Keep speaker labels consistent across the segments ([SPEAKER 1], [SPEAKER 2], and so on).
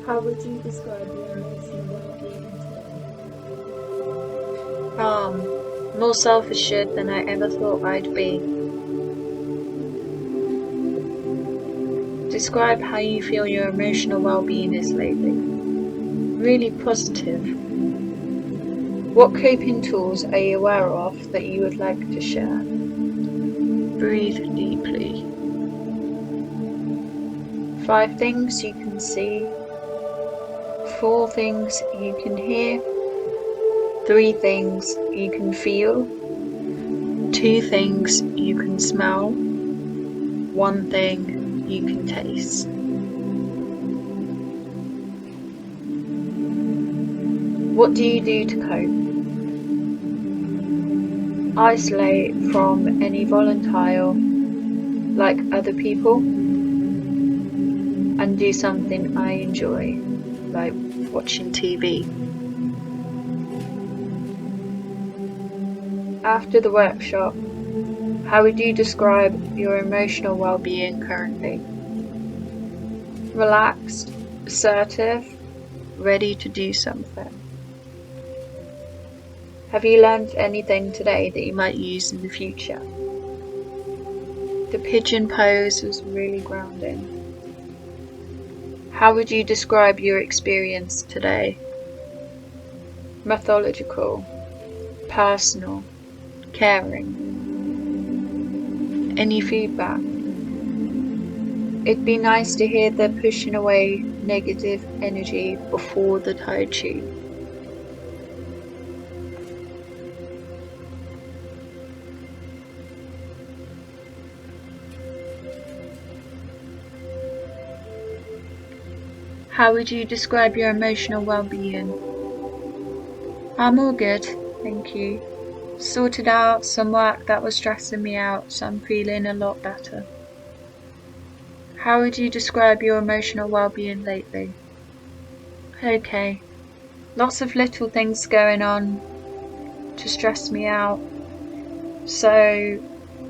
[SPEAKER 1] How would you describe your emotional well-being today?
[SPEAKER 2] More self-assured than I ever thought I'd be. Describe how you feel your emotional well-being is lately. Really positive. What coping tools are you aware of that you would like to share? Breathe deeply. 5 things you can see, 4 things you can hear, 3 things you can feel, 2 things you can smell, 1 thing you can taste. What do you do to cope? Isolate from any volatile, like other people, and do something I enjoy, like watching TV. After the workshop, how would you describe your emotional well-being currently? Relaxed, assertive, ready to do something. Have you learned anything today that you might use in the future? The pigeon pose was really grounding. How would you describe your experience today? Methodical, personal, caring. Any feedback? It'd be nice to hear they're pushing away negative energy before the Tai Chi. How would you describe your emotional well-being? I'm all good, thank you. Sorted out some work that was stressing me out, so I'm feeling a lot better. How would you describe your emotional well-being lately? Okay, lots of little things going on to stress me out, so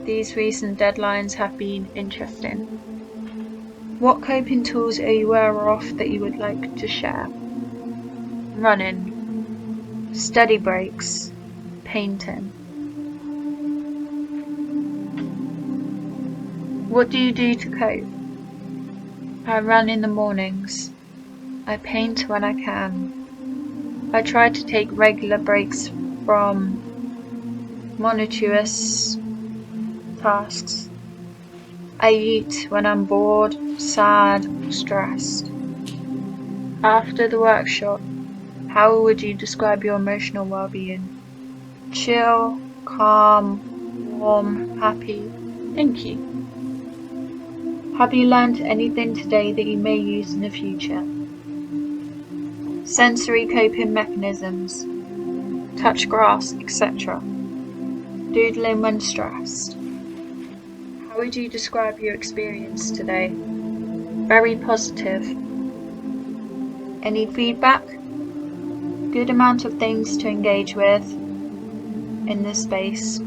[SPEAKER 2] these recent deadlines have been interesting. What coping tools are you aware of that you would like to share? Running, study breaks, painting. What do you do to cope? I run in the mornings. I paint when I can. I try to take regular breaks from monotonous tasks. I eat when I'm bored, sad, or stressed. After the workshop, how would you describe your emotional well-being? Chill, calm, warm, happy. Thank you. Have you learned anything today that you may use in the future? Sensory coping mechanisms, touch grass, etc. Doodling when stressed. How would you describe your experience today? Very positive. Any feedback? Good amount of things to engage with in this space.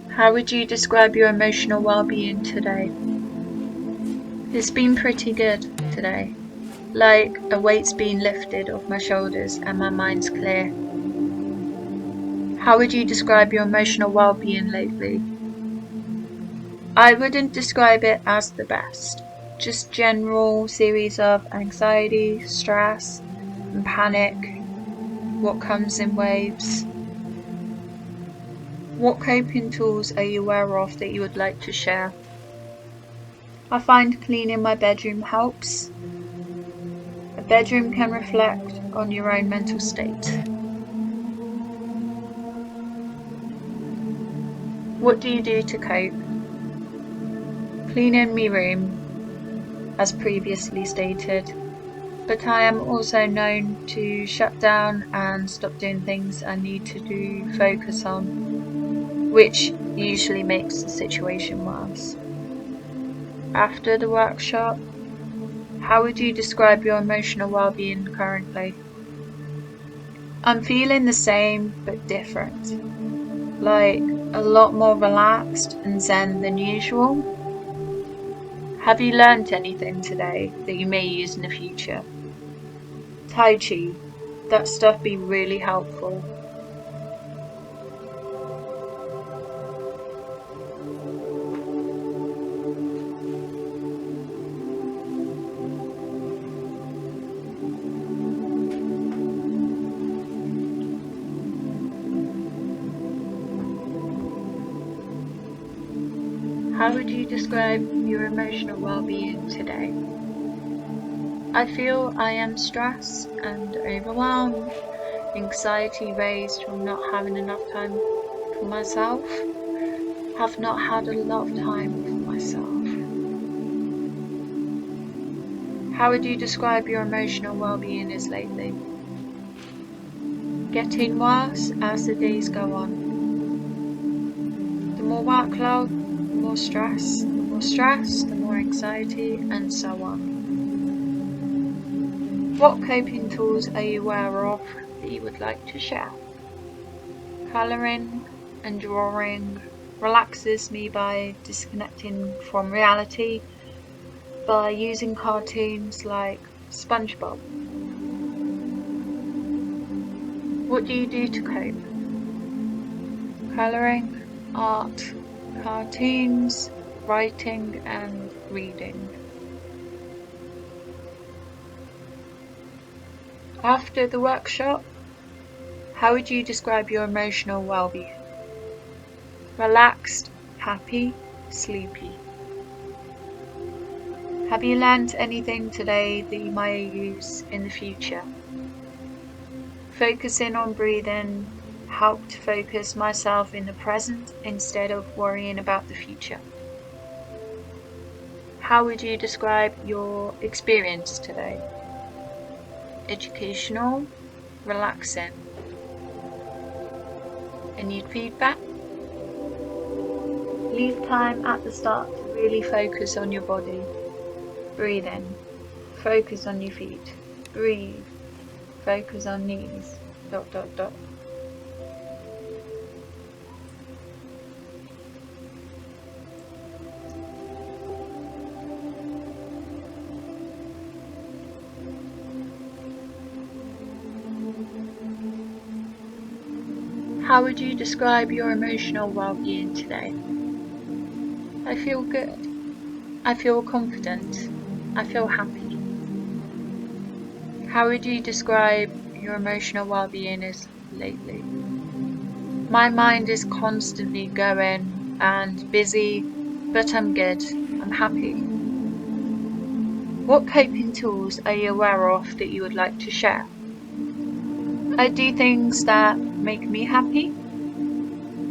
[SPEAKER 2] How would you describe your emotional well-being today? It's been pretty good today. Like a weight's been lifted off my shoulders and my mind's clear. How would you describe your emotional well-being lately? I wouldn't describe it as the best. Just general series of anxiety, stress, and panic. What comes in waves. What coping tools are you aware of that you would like to share? I find cleaning my bedroom helps. A bedroom can reflect on your own mental state. What do you do to cope? Cleaning my room, as previously stated, but I am also known to shut down and stop doing things I need to focus on, which usually makes the situation worse. After the workshop, How would you describe your emotional well-being currently? I'm feeling the same but different, like a lot more relaxed and zen than usual. Have you learnt anything today that you may use in the future? Tai Chi, that stuff be really helpful. How would you describe your emotional well-being today? I feel I am stressed and overwhelmed, anxiety raised from not having enough time for myself, have not had a lot of time for myself. How would you describe your emotional well-being as lately? Getting worse as the days go on. The more workload, the more stress, the more anxiety, and so on. What coping tools are you aware of that you would like to share? Colouring and drawing relaxes me by disconnecting from reality, by using cartoons like SpongeBob. What do you do to cope? Colouring, art, cartoons, writing and reading. After the workshop, how would you describe your emotional well-being? Relaxed, happy, sleepy. Have you learnt anything today that you might use in the future? Focusing on breathing helped focus myself in the present instead of worrying about the future. How would you describe your experience today? Educational, relaxing. Any feedback? Leave time at the start to really focus on your body. Breathe in. Focus on your feet. Breathe. Focus on knees. ... How would you describe your emotional well-being today? I feel good. I feel confident. I feel happy. How would you describe your emotional well-being as lately? My mind is constantly going and busy, but I'm good. I'm happy. What coping tools are you aware of that you would like to share? I do things that make me happy.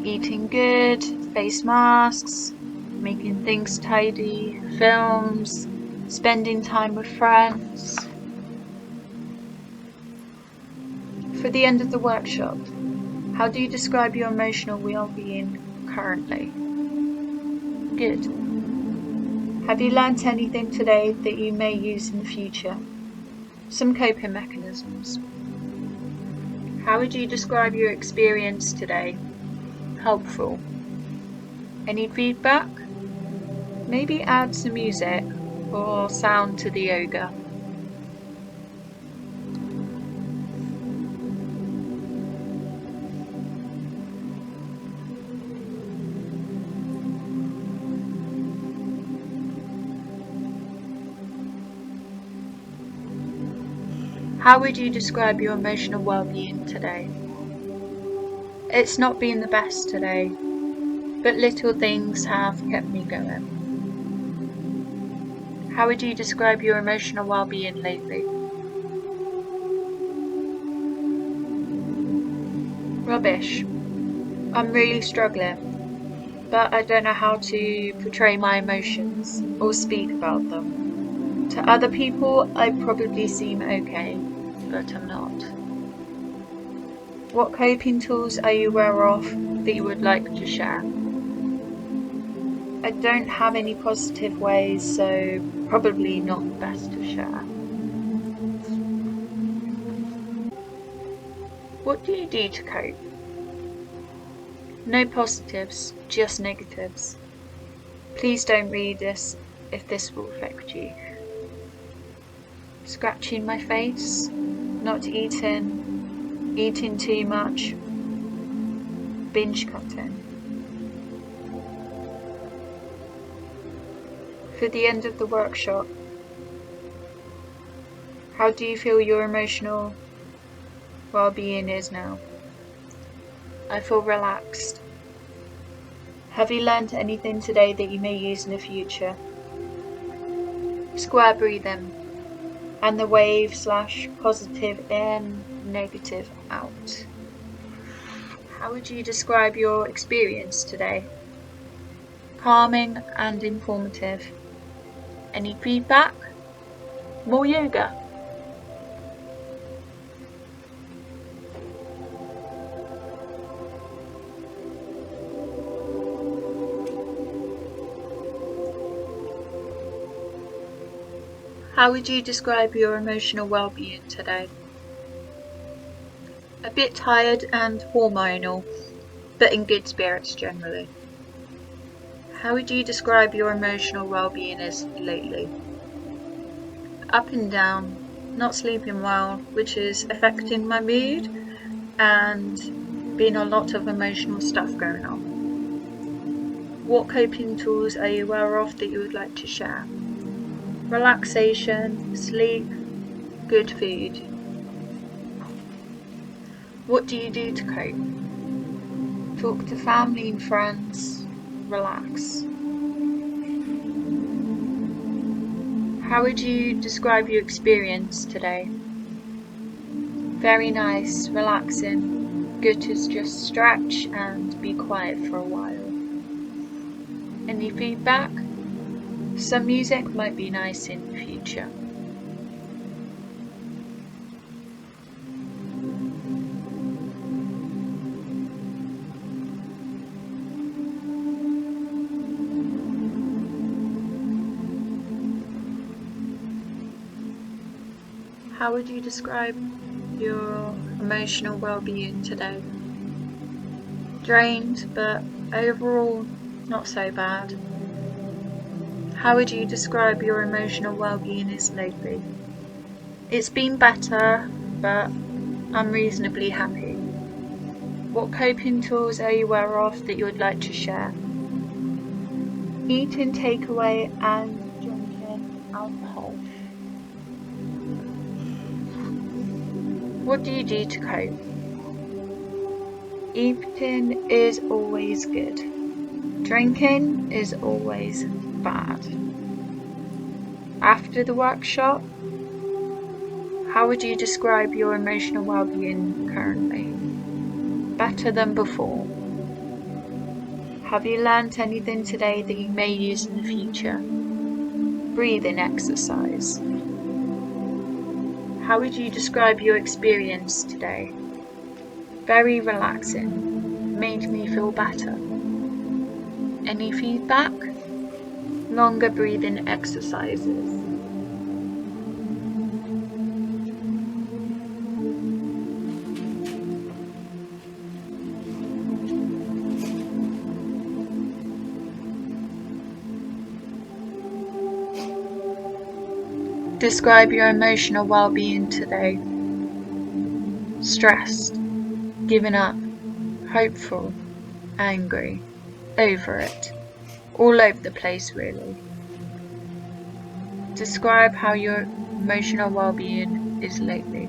[SPEAKER 2] Eating good, face masks, making things tidy, films, spending time with friends. For the end of the workshop, how do you describe your emotional well-being currently? Good. Have you learnt anything today that you may use in the future? Some coping mechanisms. How would you describe your experience today? Helpful. Any feedback? Maybe add some music or sound to the yoga. How would you describe your emotional well-being today? It's not been the best today, but little things have kept me going. How would you describe your emotional well-being lately? Rubbish. I'm really struggling, but I don't know how to portray my emotions or speak about them. To other people, I probably seem okay, but I'm not. What coping tools are you aware of that you would like to share? I don't have any positive ways, so probably not best to share. What do you do to cope? No positives, just negatives. Please don't read this if this will affect you. Scratching my face, not eating, eating too much, binge cutting. For the end of the workshop, how do you feel your emotional well-being is now? I feel relaxed. Have you learned anything today that you may use in the future? Square breathing and the wave / positive in, negative out. How would you describe your experience today? Calming and informative. Any feedback? More yoga. How would you describe your emotional well-being today? A bit tired and hormonal, but in good spirits generally. How would you describe your emotional well-being as lately? Up and down, not sleeping well, which is affecting my mood and being a lot of emotional stuff going on. What coping tools are you aware of that you would like to share? Relaxation, sleep, good food. What do you do to cope? Talk to family and friends, relax. How would you describe your experience today? Very nice, relaxing, good to just stretch and be quiet for a while. Any feedback? Some music might be nice in the future. How would you describe your emotional well-being today? Drained, but overall not so bad. How would you describe your emotional well-being as lately? It's been better, but I'm reasonably happy. What coping tools are you aware of that you would like to share? Eating takeaway and drinking alcohol. What do you do to cope? Eating is always good. Drinking is always bad. After the workshop, how would you describe your emotional well-being currently? Better than before. Have you learnt anything today that you may use in the future? Breathing exercise. How would you describe your experience today? Very relaxing. Made me feel better. Any feedback? Longer breathing exercises. Describe your emotional well-being today. Stressed, giving up, hopeful, angry, over it, all over the place really. Describe how your emotional well-being is lately.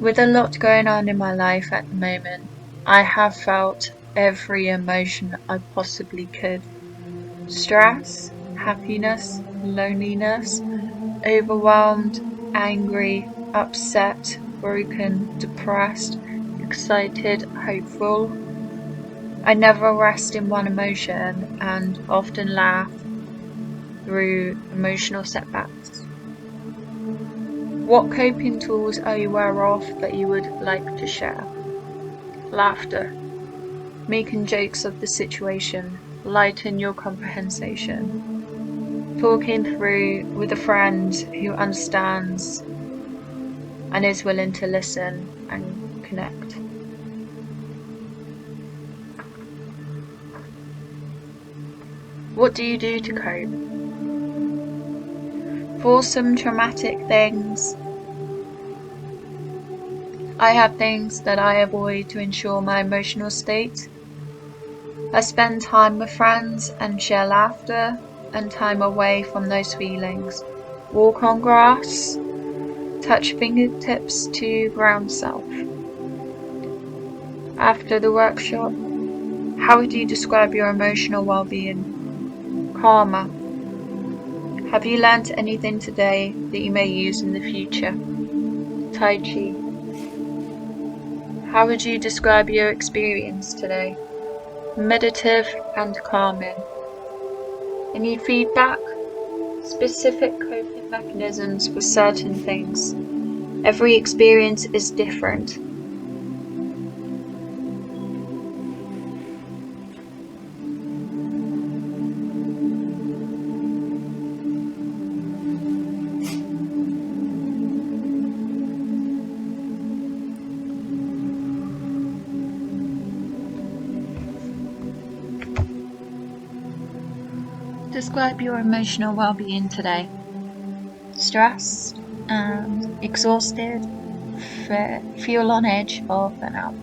[SPEAKER 2] With a lot going on in my life at the moment, I have felt every emotion I possibly could. Stress, happiness, loneliness, overwhelmed, angry, upset, broken, depressed, excited, hopeful. I never rest in one emotion and often laugh through emotional setbacks. What coping tools are you aware of that you would like to share? Laughter, making jokes of the situation, lighten your comprehension. Talking through with a friend who understands and is willing to listen and connect. What do you do to cope? For some traumatic things, I have things that I avoid to ensure my emotional state. I spend time with friends and share laughter and time away from those feelings. Walk on grass, touch fingertips to ground self. After the workshop, how would you describe your emotional well-being? Karma. Have you learnt anything today that you may use in the future? Tai Chi. How would you describe your experience today? Meditative and calming. Any feedback? Specific coping mechanisms for certain things. Every experience is different. Describe your emotional well-being today. Stressed and exhausted, feel on edge or burnout.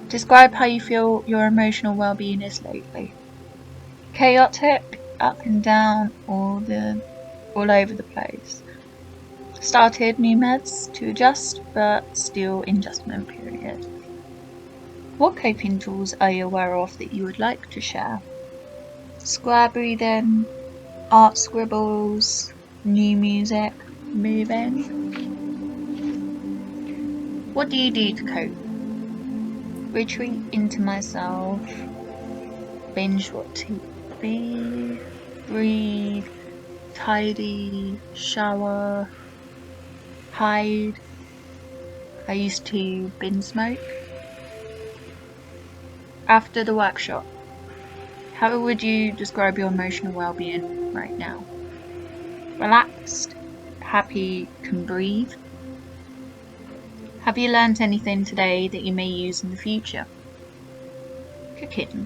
[SPEAKER 2] Describe how you feel your emotional well-being is lately. Chaotic, up and down, all over the place. Started new meds to adjust, but still in adjustment period. What coping tools are you aware of that you would like to share? Square breathing, art scribbles, new music, moving. What do you do to cope? Retreat into myself, binge watch TV, breathe, tidy, shower, hide. I used to binge smoke. After the workshop, how would you describe your emotional well-being right now? Relaxed, happy, can breathe. Have you learnt anything today that you may use in the future? Cooking.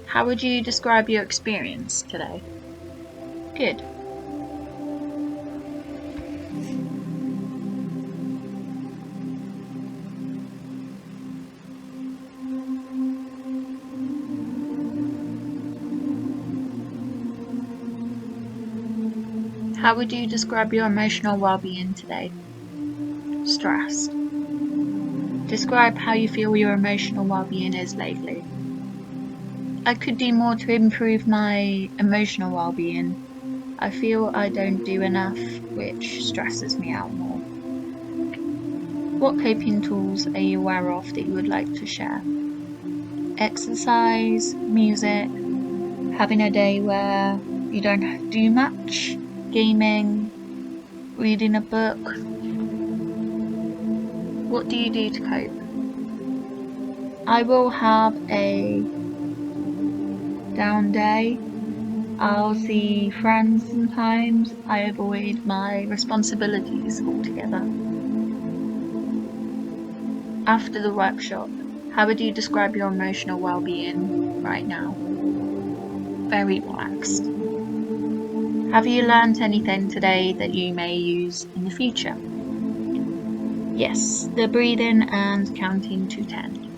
[SPEAKER 2] How would you describe your experience today? Good. How would you describe your emotional well-being today? Stressed. Describe how you feel your emotional well-being is lately. I could do more to improve my emotional well-being. I feel I don't do enough, which stresses me out more. What coping tools are you aware of that you would like to share? Exercise, music, having a day where you don't do much, gaming, reading a book. What do you do to cope? I will have a down day. I'll see friends sometimes. I avoid my responsibilities altogether. After the workshop, how would you describe your emotional well-being right now? Very relaxed. Have you learnt anything today that you may use in the future? Yes, the breathing and counting to 10.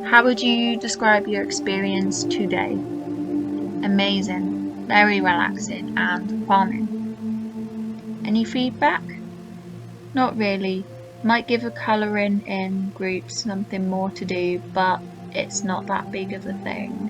[SPEAKER 2] How would you describe your experience today? Amazing, very relaxing and calming. Any feedback? Not really. Might give a colouring in groups something more to do, but it's not that big of a thing.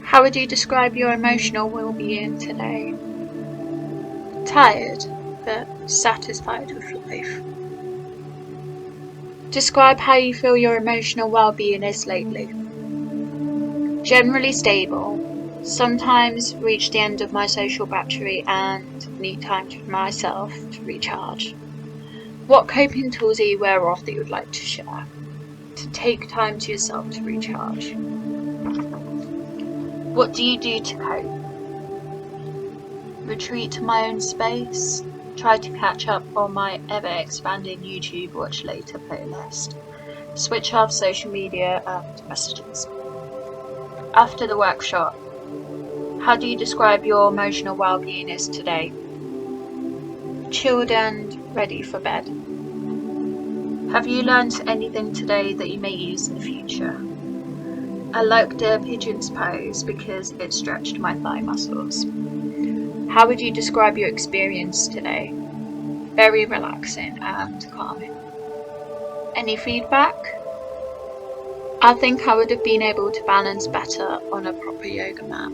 [SPEAKER 2] How would you describe your emotional well-being today? Tired, but satisfied with life. Describe how you feel your emotional well-being is lately. Generally stable. Sometimes reach the end of my social battery and need time for myself to recharge. What coping tools are you aware of that you would like to share? To take time to yourself to recharge. What do you do to cope? Retreat to my own space. Try to catch up on my ever-expanding YouTube watch later playlist. Switch off social media and messages. After the workshop, how do you describe your emotional well-being is today? Chilled and ready for bed. Have you learned anything today that you may use in the future? I like the pigeon's pose because it stretched my thigh muscles. How would you describe your experience today? Very relaxing and calming. Any feedback? I think I would have been able to balance better on a proper yoga mat.